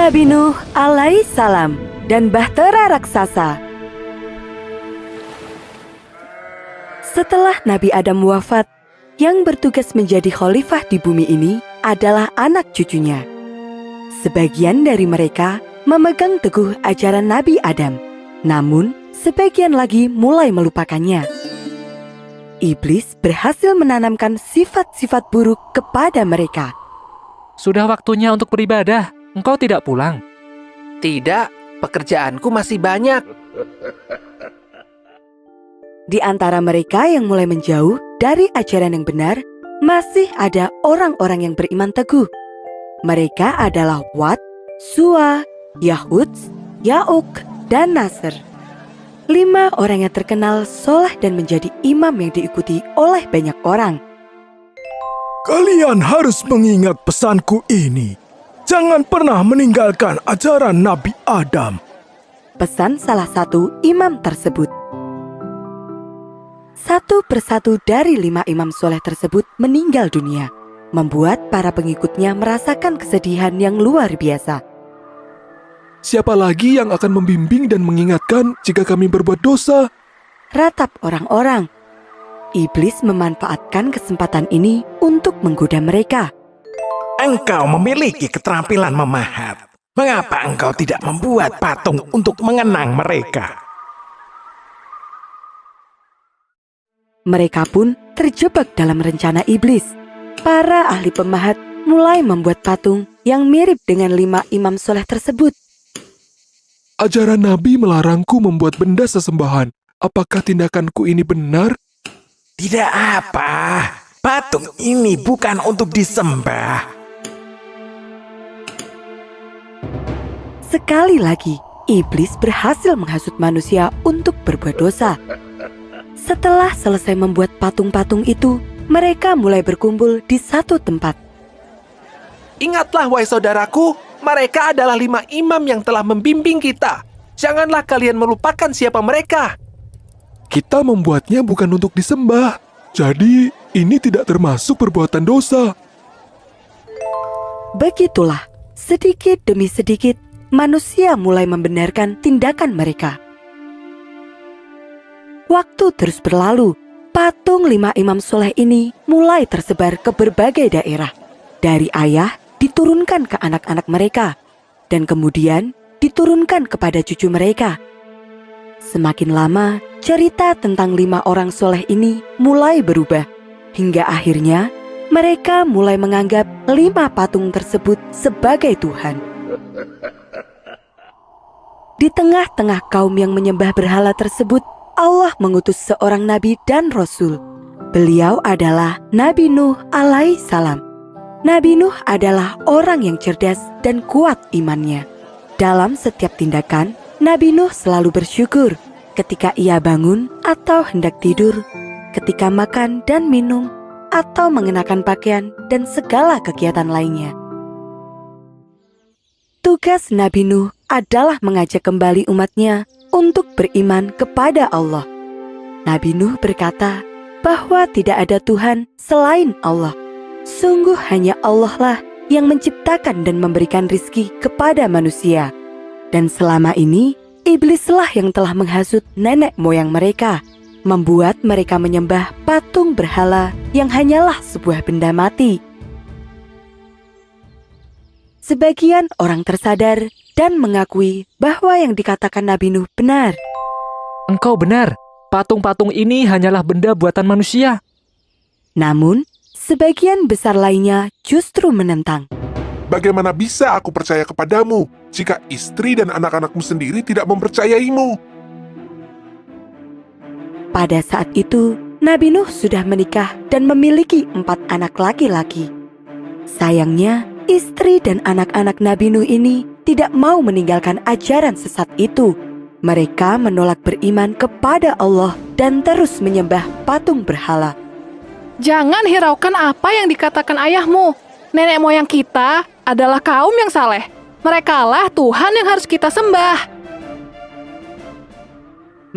Nabi Nuh alaihissalam dan bahtera raksasa. Setelah Nabi Adam wafat, yang bertugas menjadi khalifah di bumi ini adalah anak cucunya. Sebagian dari mereka memegang teguh ajaran Nabi Adam, namun sebagian lagi mulai melupakannya. Iblis berhasil menanamkan sifat-sifat buruk kepada mereka. Sudah waktunya untuk beribadah. Engkau tidak pulang. Tidak, pekerjaanku masih banyak. Di antara mereka yang mulai menjauh dari ajaran yang benar, masih ada orang-orang yang beriman teguh. Mereka adalah Wad, Suwa, Yahudz, Ya'uk, dan Nasr. 5 orang yang terkenal soleh dan menjadi imam yang diikuti oleh banyak orang. Kalian harus mengingat pesanku ini. Jangan pernah meninggalkan ajaran Nabi Adam. Pesan salah satu imam tersebut. Satu persatu dari 5 imam soleh tersebut meninggal dunia, membuat para pengikutnya merasakan kesedihan yang luar biasa. Siapa lagi yang akan membimbing dan mengingatkan jika kami berbuat dosa? Ratap orang-orang. Iblis memanfaatkan kesempatan ini untuk menggoda mereka. Engkau memiliki keterampilan memahat. Mengapa engkau tidak membuat patung untuk mengenang mereka? Mereka pun terjebak dalam rencana iblis. Para ahli pemahat mulai membuat patung yang mirip dengan 5 imam soleh tersebut. Ajaran Nabi melarangku membuat benda sesembahan. Apakah tindakanku ini benar? Tidak apa. Patung ini bukan untuk disembah. Sekali lagi, iblis berhasil menghasut manusia untuk berbuat dosa. Setelah selesai membuat patung-patung itu, mereka mulai berkumpul di satu tempat. Ingatlah, wahai saudaraku, mereka adalah 5 imam yang telah membimbing kita. Janganlah kalian melupakan siapa mereka. Kita membuatnya bukan untuk disembah. Jadi, ini tidak termasuk perbuatan dosa. Begitulah, sedikit demi sedikit, manusia mulai membenarkan tindakan mereka. Waktu terus berlalu, patung 5 imam soleh ini mulai tersebar ke berbagai daerah. Dari ayah diturunkan ke anak-anak mereka, dan kemudian diturunkan kepada cucu mereka. Semakin lama, cerita tentang 5 orang soleh ini mulai berubah, hingga akhirnya mereka mulai menganggap 5 patung tersebut sebagai Tuhan. Di tengah-tengah kaum yang menyembah berhala tersebut, Allah mengutus seorang nabi dan rasul. Beliau adalah Nabi Nuh alaihissalam. Nabi Nuh adalah orang yang cerdas dan kuat imannya. Dalam setiap tindakan, Nabi Nuh selalu bersyukur ketika ia bangun atau hendak tidur, ketika makan dan minum, atau mengenakan pakaian dan segala kegiatan lainnya. Tugas Nabi Nuh adalah mengajak kembali umatnya untuk beriman kepada Allah. Nabi Nuh berkata bahwa tidak ada Tuhan selain Allah. Sungguh hanya Allah lah yang menciptakan dan memberikan rizki kepada manusia. Dan selama ini, iblislah yang telah menghasut nenek moyang mereka, membuat mereka menyembah patung berhala yang hanyalah sebuah benda mati. Sebagian orang tersadar dan mengakui bahwa yang dikatakan Nabi Nuh benar. Engkau benar. Patung-patung ini hanyalah benda buatan manusia. Namun, sebagian besar lainnya justru menentang. Bagaimana bisa aku percaya kepadamu jika istri dan anak-anakmu sendiri tidak mempercayaimu? Pada saat itu, Nabi Nuh sudah menikah dan memiliki 4 anak laki-laki. Sayangnya, istri dan anak-anak Nabi Nuh ini tidak mau meninggalkan ajaran sesat itu. Mereka menolak beriman kepada Allah dan terus menyembah patung berhala. Jangan hiraukan apa yang dikatakan ayahmu. Nenek moyang kita adalah kaum yang saleh. Merekalah Tuhan yang harus kita sembah.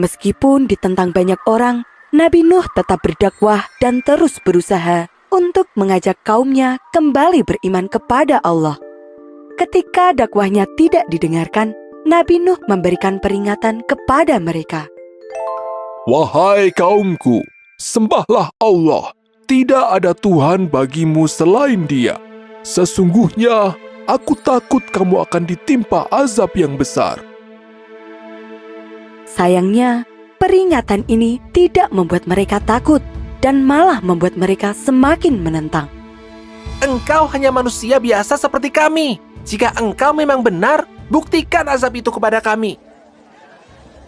Meskipun ditentang banyak orang, Nabi Nuh tetap berdakwah dan terus berusaha untuk mengajak kaumnya kembali beriman kepada Allah. Ketika dakwahnya tidak didengarkan, Nabi Nuh memberikan peringatan kepada mereka. Wahai kaumku, sembahlah Allah. Tidak ada Tuhan bagimu selain Dia. Sesungguhnya, aku takut kamu akan ditimpa azab yang besar. Sayangnya, peringatan ini tidak membuat mereka takut dan malah membuat mereka semakin menentang. Engkau hanya manusia biasa seperti kami. Jika engkau memang benar, buktikan azab itu kepada kami.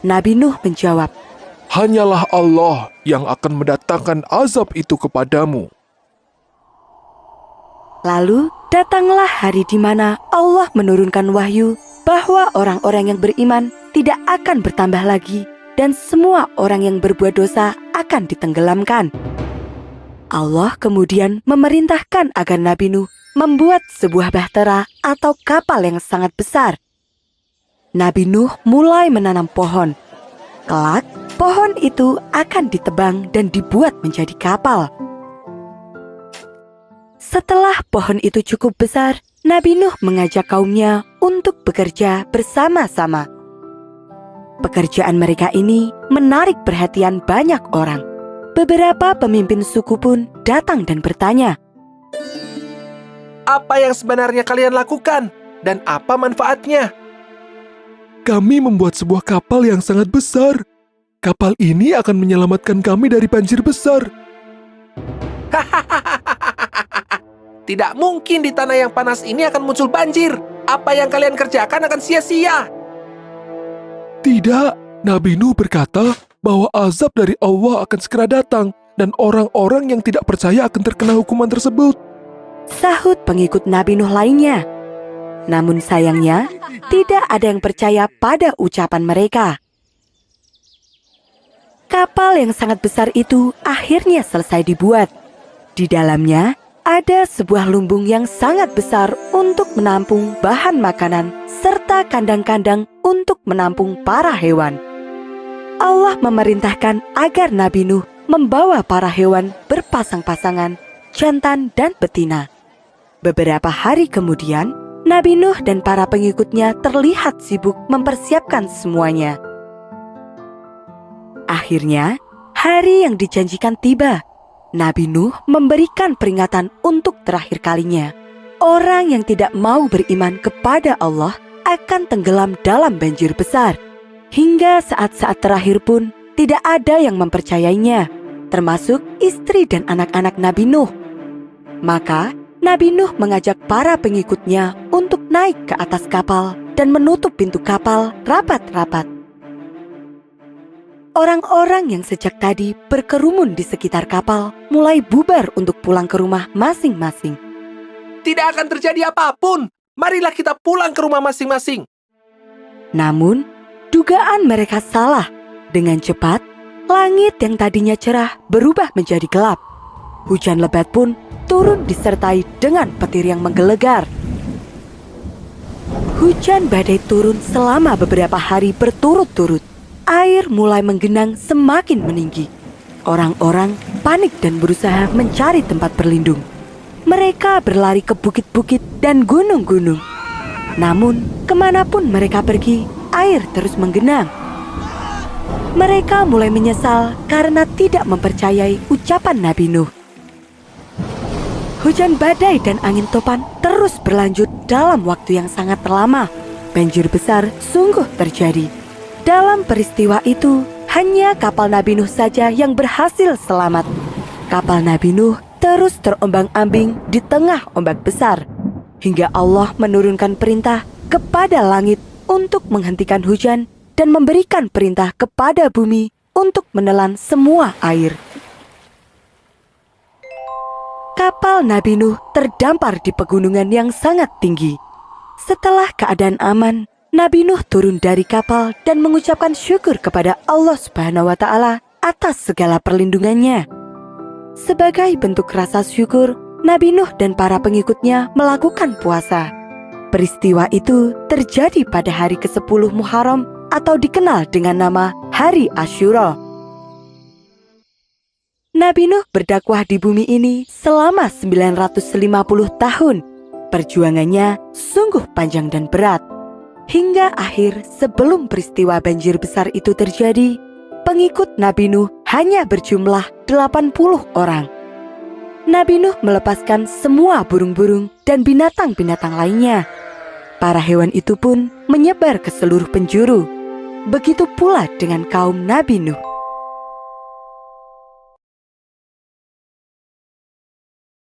Nabi Nuh menjawab, Hanyalah Allah yang akan mendatangkan azab itu kepadamu. lalu datanglah hari di mana Allah menurunkan wahyu bahwa orang-orang yang beriman tidak akan bertambah lagi dan semua orang yang berbuat dosa akan ditenggelamkan. Allah kemudian memerintahkan agar Nabi Nuh membuat sebuah bahtera atau kapal yang sangat besar. Nabi Nuh mulai menanam pohon. Kelak, pohon itu akan ditebang dan dibuat menjadi kapal. Setelah pohon itu cukup besar, Nabi Nuh mengajak kaumnya untuk bekerja bersama-sama. Pekerjaan mereka ini menarik perhatian banyak orang. Beberapa pemimpin suku pun datang dan bertanya, Apa yang sebenarnya kalian lakukan? Dan apa manfaatnya? Kami membuat sebuah kapal yang sangat besar. Kapal ini akan menyelamatkan kami dari banjir besar. Tidak mungkin di tanah yang panas ini akan muncul banjir. Apa yang kalian kerjakan akan sia-sia. Tidak, Nabi Nuh berkata bahwa azab dari Allah akan segera datang dan orang-orang yang tidak percaya akan terkena hukuman tersebut. sahut pengikut Nabi Nuh lainnya. Namun sayangnya, tidak ada yang percaya pada ucapan mereka. Kapal yang sangat besar itu akhirnya selesai dibuat. Di dalamnya ada sebuah lumbung yang sangat besar untuk menampung bahan makanan serta kandang-kandang untuk menampung para hewan. Allah memerintahkan agar Nabi Nuh membawa para hewan berpasang-pasangan, jantan dan betina. Beberapa hari kemudian, Nabi Nuh dan para pengikutnya terlihat sibuk mempersiapkan semuanya. Akhirnya, hari yang dijanjikan tiba. Nabi Nuh memberikan peringatan untuk terakhir kalinya. Orang yang tidak mau beriman kepada Allah akan tenggelam dalam banjir besar. Hingga saat-saat terakhir pun tidak ada yang mempercayainya, termasuk istri dan anak-anak Nabi Nuh. Maka, Nabi Nuh mengajak para pengikutnya untuk naik ke atas kapal dan menutup pintu kapal rapat-rapat. Orang-orang yang sejak tadi berkerumun di sekitar kapal mulai bubar untuk pulang ke rumah masing-masing. Tidak akan terjadi apapun. Marilah kita pulang ke rumah masing-masing. Namun, dugaan mereka salah. Dengan cepat, langit yang tadinya cerah berubah menjadi gelap. Hujan lebat pun turun disertai dengan petir yang menggelegar. Hujan badai turun selama beberapa hari berturut-turut. Air mulai menggenang semakin meninggi. Orang-orang panik dan berusaha mencari tempat berlindung. Mereka berlari ke bukit-bukit dan gunung-gunung. Namun, kemanapun mereka pergi, air terus menggenang. Mereka mulai menyesal karena tidak mempercayai ucapan Nabi Nuh. Hujan badai dan angin topan terus berlanjut dalam waktu yang sangat lama. Banjir besar sungguh terjadi. Dalam peristiwa itu, hanya kapal Nabi Nuh saja yang berhasil selamat. Kapal Nabi Nuh terus terombang-ambing di tengah ombak besar, hingga Allah menurunkan perintah kepada langit untuk menghentikan hujan dan memberikan perintah kepada bumi untuk menelan semua air. Kapal Nabi Nuh terdampar di pegunungan yang sangat tinggi. Setelah keadaan aman, Nabi Nuh turun dari kapal dan mengucapkan syukur kepada Allah Subhanahu wa Ta'ala atas segala perlindungannya. Sebagai bentuk rasa syukur, Nabi Nuh dan para pengikutnya melakukan puasa. Peristiwa itu terjadi pada hari ke-10 Muharram atau dikenal dengan nama Hari Asyura. Nabi Nuh berdakwah di bumi ini selama 950 tahun. Perjuangannya sungguh panjang dan berat. Hingga akhir sebelum peristiwa banjir besar itu terjadi, pengikut Nabi Nuh hanya berjumlah 80 orang. Nabi Nuh melepaskan semua burung-burung dan binatang-binatang lainnya. Para hewan itu pun menyebar ke seluruh penjuru. Begitu pula dengan kaum Nabi Nuh.